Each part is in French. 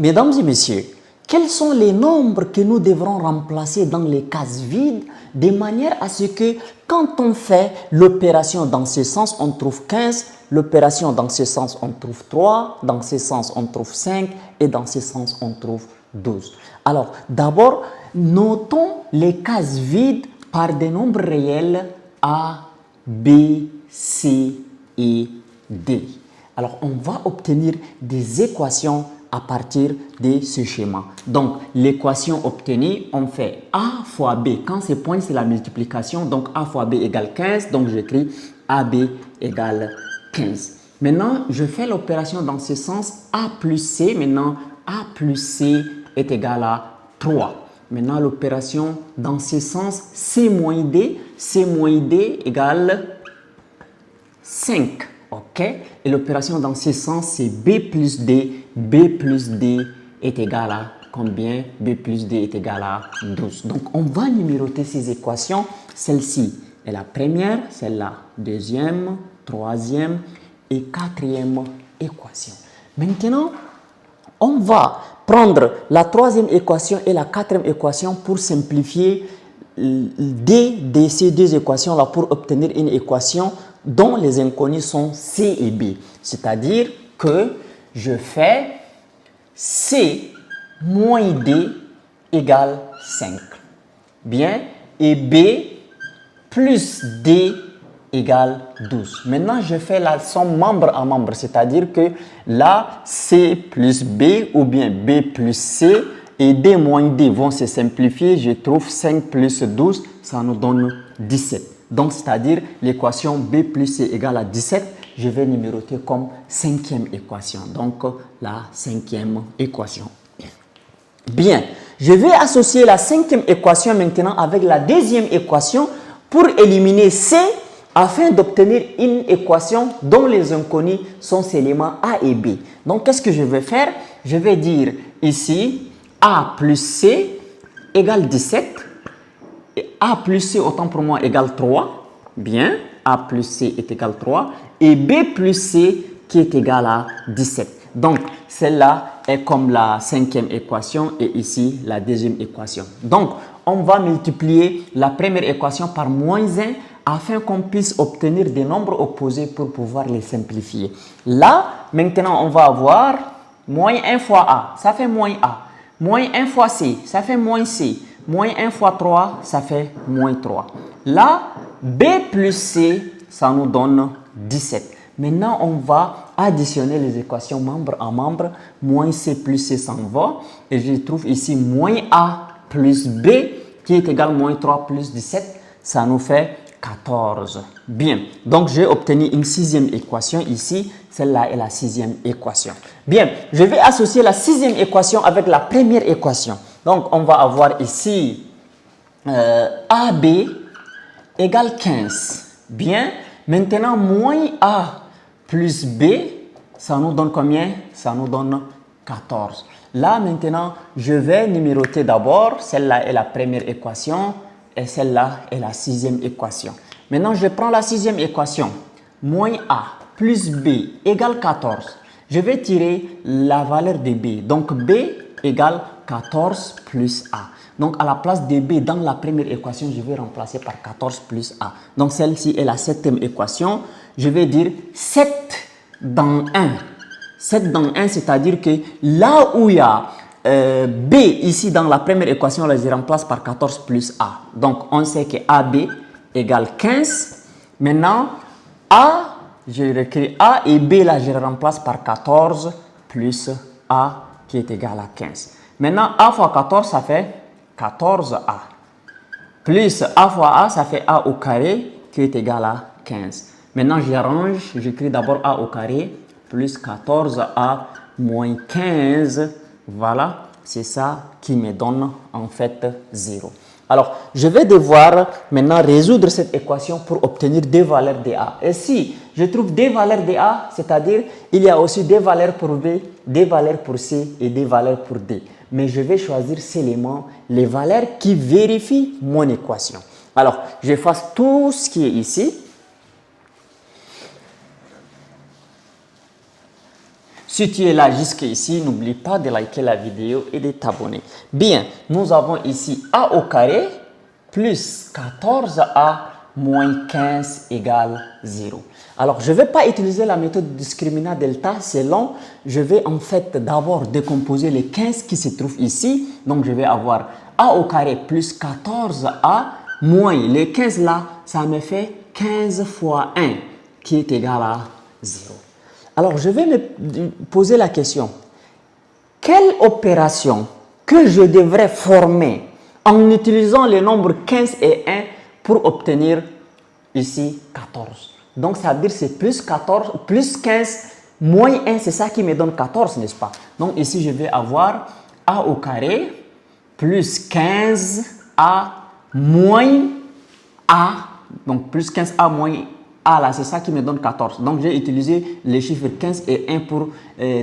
Mesdames et messieurs, quels sont les nombres que nous devrons remplacer dans les cases vides de manière à ce que quand on fait l'opération dans ce sens, on trouve 15, l'opération dans ce sens, on trouve 3, dans ce sens, on trouve 5 et dans ce sens, on trouve 12. Alors, d'abord, notons les cases vides par des nombres réels A, B, C et D. Alors, on va obtenir des équations à partir de ce schéma. Donc, l'équation obtenue, on fait A fois B. Quand c'est point, c'est la multiplication. Donc, A fois B égale 15. Donc, j'écris AB égale 15. Maintenant, je fais l'opération dans ce sens. A plus C. Maintenant, A plus C est égal à 3. Maintenant, l'opération dans ce sens, C moins D. C moins D égale 5. OK? Et l'opération dans ce sens, c'est B plus D. B plus D est égal à combien? B plus D est égal à 12. Donc, on va numéroter ces équations. Celle-ci est la première, celle-là, deuxième, troisième et quatrième équation. Maintenant, on va prendre la troisième équation et la quatrième équation pour simplifier de ces deux équations-là pour obtenir une équation dont les inconnus sont C et B. C'est-à-dire que je fais C moins D égale 5. Bien. Et B plus D égale 12. Maintenant, je fais la somme membre à membre. C'est-à-dire que là, C plus B ou bien B plus C et D moins D vont se simplifier. Je trouve 5 plus 12, ça nous donne 17. Donc, c'est-à-dire l'équation B plus C égale à 17, je vais numéroter comme cinquième équation. Donc, la cinquième équation. Bien, je vais associer la cinquième équation maintenant avec la deuxième équation pour éliminer C afin d'obtenir une équation dont les inconnus sont ces éléments A et B. Donc, qu'est-ce que je vais faire? Je vais dire ici A plus C égale 17. Et A plus C, autant pour moi, égale 3. Bien, A plus C est égal à 3. Et B plus C qui est égal à 17. Donc, celle-là est comme la cinquième équation et ici, la deuxième équation. Donc, on va multiplier la première équation par moins 1 afin qu'on puisse obtenir des nombres opposés pour pouvoir les simplifier. Là, maintenant, on va avoir moins 1 fois A, ça fait moins A. Moins 1 fois C, ça fait moins C. Moins 1 fois 3, ça fait moins 3. Là, B plus C, ça nous donne 17. Maintenant, on va additionner les équations membre à membre. Moins C plus C s'en va. Et je trouve ici moins A plus B qui est égal à moins 3 plus 17. Ça nous fait 14. Bien. Donc, j'ai obtenu une sixième équation ici. Celle-là est la sixième équation. Bien. Je vais associer la sixième équation avec la première équation. Donc, on va avoir ici AB égale 15. Bien. Maintenant, moins A plus B, ça nous donne combien? Ça nous donne 14. Là, maintenant, je vais numéroter d'abord. Celle-là est la première équation et celle-là est la sixième équation. Maintenant, je prends la sixième équation. Moins A plus B égale 14. Je vais tirer la valeur de B. Donc, B égale 14 plus A. Donc, à la place de B dans la première équation, je vais remplacer par 14 plus A. Donc, celle-ci est la septième équation. Je vais dire 7 dans 1. 7 dans 1, c'est-à-dire que là où il y a B ici dans la première équation, là, je remplace par 14 plus A. Donc, on sait que AB égale 15. Maintenant, A, je réécris A et B, là, je remplace par 14 plus A qui est égal à 15. Maintenant, A fois 14, ça fait 14A. Plus A fois A, ça fait A au carré qui est égal à 15. Maintenant, j'arrange, j'écris d'abord A au carré plus 14A moins 15. Voilà, c'est ça qui me donne en fait 0. Alors, je vais devoir maintenant résoudre cette équation pour obtenir des valeurs de A. Et si je trouve des valeurs de A, c'est-à-dire il y a aussi des valeurs pour B, des valeurs pour C et des valeurs pour D. Mais je vais choisir ces éléments, les valeurs qui vérifient mon équation. Alors, j'efface tout ce qui est ici. Si tu es là jusqu'ici, n'oublie pas de liker la vidéo et de t'abonner. Bien, nous avons ici a au carré plus 14a moins 15 égale 0. Alors, je ne vais pas utiliser la méthode discriminant delta, c'est long. Je vais en fait d'abord décomposer les 15 qui se trouvent ici. Donc, je vais avoir a au carré plus 14a moins les 15 là, ça me fait 15 fois 1 qui est égal à 0. Alors, je vais me poser la question. Quelle opération que je devrais former en utilisant les nombres 15 et 1 pour obtenir ici 14? Donc, ça veut dire que c'est plus 14, plus 15 moins 1, c'est ça qui me donne 14, n'est-ce pas? Donc, ici, je vais avoir a au carré plus 15a moins a. Donc, plus 15a moins a, là, c'est ça qui me donne 14. Donc, j'ai utilisé les chiffres 15 et 1 pour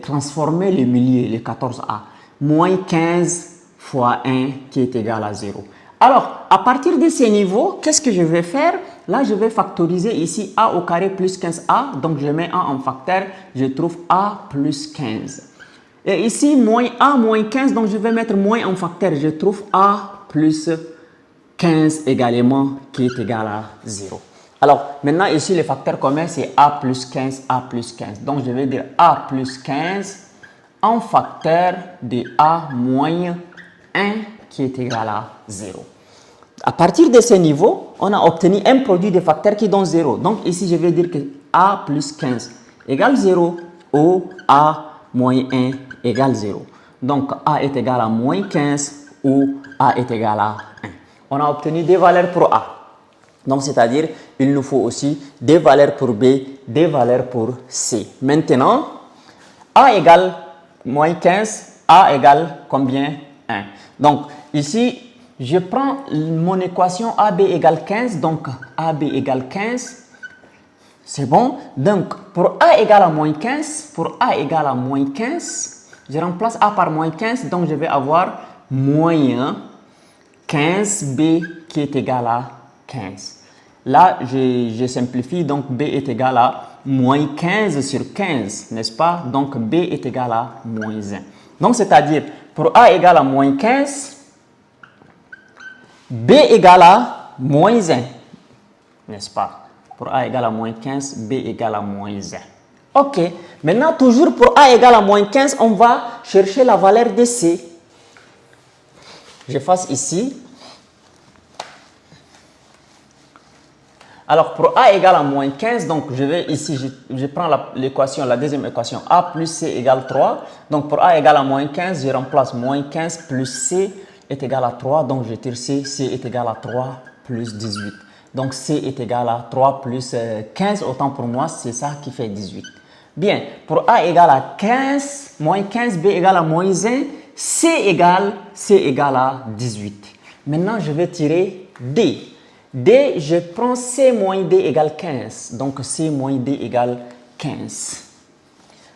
transformer les milliers, les 14a. Moins 15 fois 1 qui est égal à 0. Alors, à partir de ces niveaux, qu'est-ce que je vais faire? Là, je vais factoriser ici a au carré plus 15a. Donc, je mets 1 en facteur, je trouve a plus 15. Et ici, moins a moins 15, donc je vais mettre moins en facteur, je trouve a plus 15 également qui est égal à 0. Alors, maintenant, ici, le facteur commun, c'est a plus 15, a plus 15. Donc, je vais dire a plus 15 en facteur de a moins 1 qui est égal à 0. À partir de ce niveau, on a obtenu un produit de facteurs qui donne 0. Donc, ici, je vais dire que a plus 15 égale 0 ou a moins 1 égale 0. Donc, a est égal à moins 15 ou a est égal à 1. On a obtenu des valeurs pour a. Donc, c'est-à-dire, il nous faut aussi des valeurs pour B, des valeurs pour C. Maintenant, a égale moins 15, a égale combien? 1. Donc, ici, je prends mon équation AB égale 15. Donc, AB égale 15. C'est bon. Donc, pour A égale à moins 15, je remplace A par moins 15. Donc, je vais avoir moins 15B qui est égal à 15. Là, je simplifie. Donc, B est égal à moins 15 sur 15, n'est-ce pas? Donc, B est égal à moins 1. Donc, c'est-à-dire, pour A égale à moins 15, B égale à moins 1, n'est-ce pas? Pour A égale à moins 15, B égale à moins 1. Ok, maintenant toujours pour A égale à moins 15, on va chercher la valeur de C. J'efface ici. Alors pour A égale à moins 15, donc je vais ici, je prends l'équation, la deuxième équation, A plus C égale 3. Donc pour A égale à moins 15, je remplace moins 15 plus C est égal à 3. Donc je tire C, C est égal à 3 plus 18. Donc C est égal à 3 plus 15, autant pour moi, c'est ça qui fait 18. Bien, pour A égale à 15, moins 15, B égale à moins 1, C égale à 18. Maintenant, je vais tirer D. D, je prends C moins D égale 15. Donc, C moins D égale 15.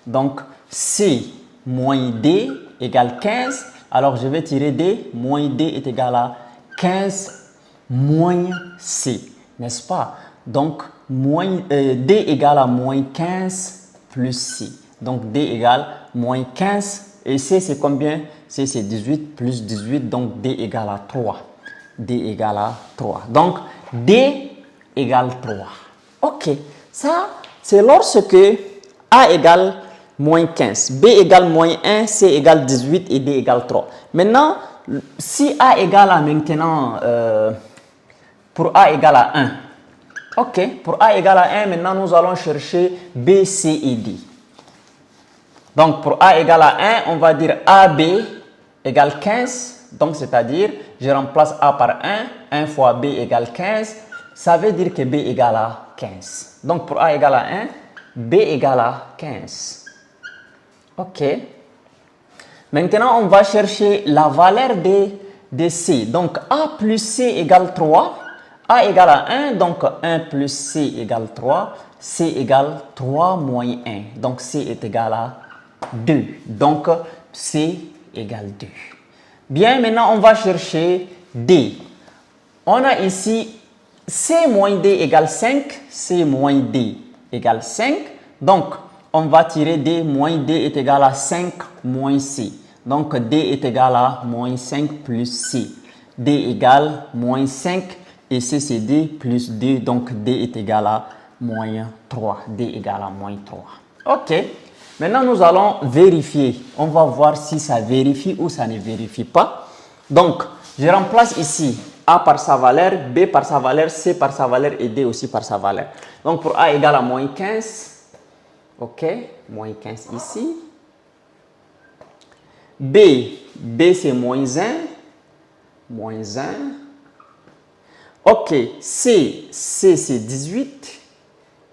Donc, C moins D égale 15. Alors, je vais tirer D. Moins D est égal à 15 moins C. N'est-ce pas? Donc, D égale à moins 15 plus C. Donc, D égale moins 15. Et C, c'est combien? C, c'est 18 plus 18. Donc, D égale à 3. D égale à 3. Donc, D égale 3. Ok, ça, c'est lorsque A égale moins 15, B égale moins 1, C égale 18 et D égale 3. Maintenant, si A égale à maintenant, pour A égale à 1, ok, pour A égale à 1, maintenant nous allons chercher B, C et D. Donc, pour A égale à 1, on va dire AB égale 15. Donc, c'est-à-dire, je remplace A par 1. 1 fois B égale 15. Ça veut dire que B égale à 15. Donc, pour A égale à 1, B égale à 15. OK. Maintenant, on va chercher la valeur de C. Donc, A plus C égale 3. A égale à 1. Donc, 1 plus C égale 3. C égale 3 moins 1. Donc, C est égal à 2. Donc, C égale 2. Bien, maintenant, on va chercher D. On a ici C moins D égale 5. C moins D égale 5. Donc, on va tirer D, moins D est égal à 5 moins C. Donc D est égal à moins 5 plus C. D égale moins 5 et C c'est D plus 2. Donc D est égal à moins 3. D égale à moins 3. Ok. Maintenant nous allons vérifier. On va voir si ça vérifie ou ça ne vérifie pas. Donc je remplace ici A par sa valeur, B par sa valeur, C par sa valeur et D aussi par sa valeur. Donc pour A égale à moins 15. Ok, moins 15 ici. B c'est moins 1. Moins 1. Ok, C c'est 18.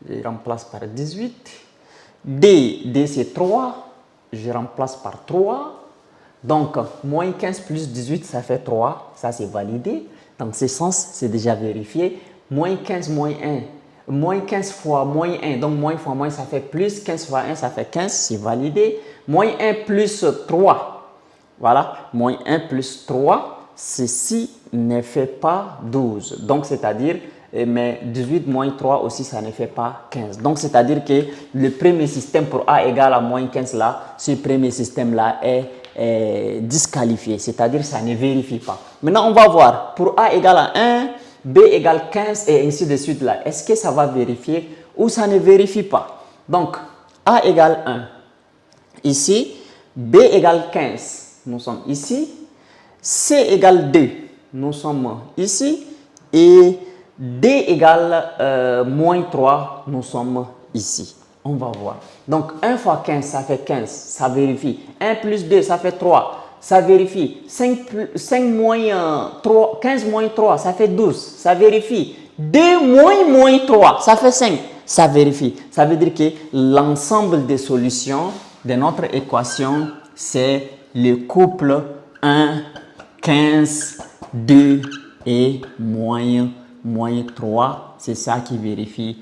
Je remplace par 18. D c'est 3. Je remplace par 3. Donc, moins 15 plus 18, ça fait 3. Ça, c'est validé. Dans ce sens, c'est déjà vérifié. Moins 15, moins 1. Moins 15 fois moins 1. Donc, moins fois moins, ça fait plus. 15 fois 1, ça fait 15. C'est validé. Moins 1 plus 3. Voilà. Moins 1 plus 3. Ceci ne fait pas 12. Donc, c'est-à-dire, mais 18 moins 3 aussi, ça ne fait pas 15. Donc, c'est-à-dire que le premier système pour A égale à moins 15 là, ce premier système-là est disqualifié, c'est-à-dire ça ne vérifie pas. Maintenant, on va voir pour A égale à 1, B égale 15 et ainsi de suite là. Est-ce que ça va vérifier ou ça ne vérifie pas? Donc, A égale 1. Ici, B égale 15. Nous sommes ici. C égale 2. Nous sommes ici. Et D égale moins 3. Nous sommes ici. On va voir. Donc, 1 fois 15, ça fait 15. Ça vérifie. 1 plus 2, ça fait 3. Ça vérifie. 5 moins 3, 15 moins 3, ça fait 12. Ça vérifie. 2 moins 3, ça fait 5. Ça vérifie. Ça veut dire que l'ensemble des solutions de notre équation, c'est le couple 1, 15, 2 et moins 3. C'est ça qui vérifie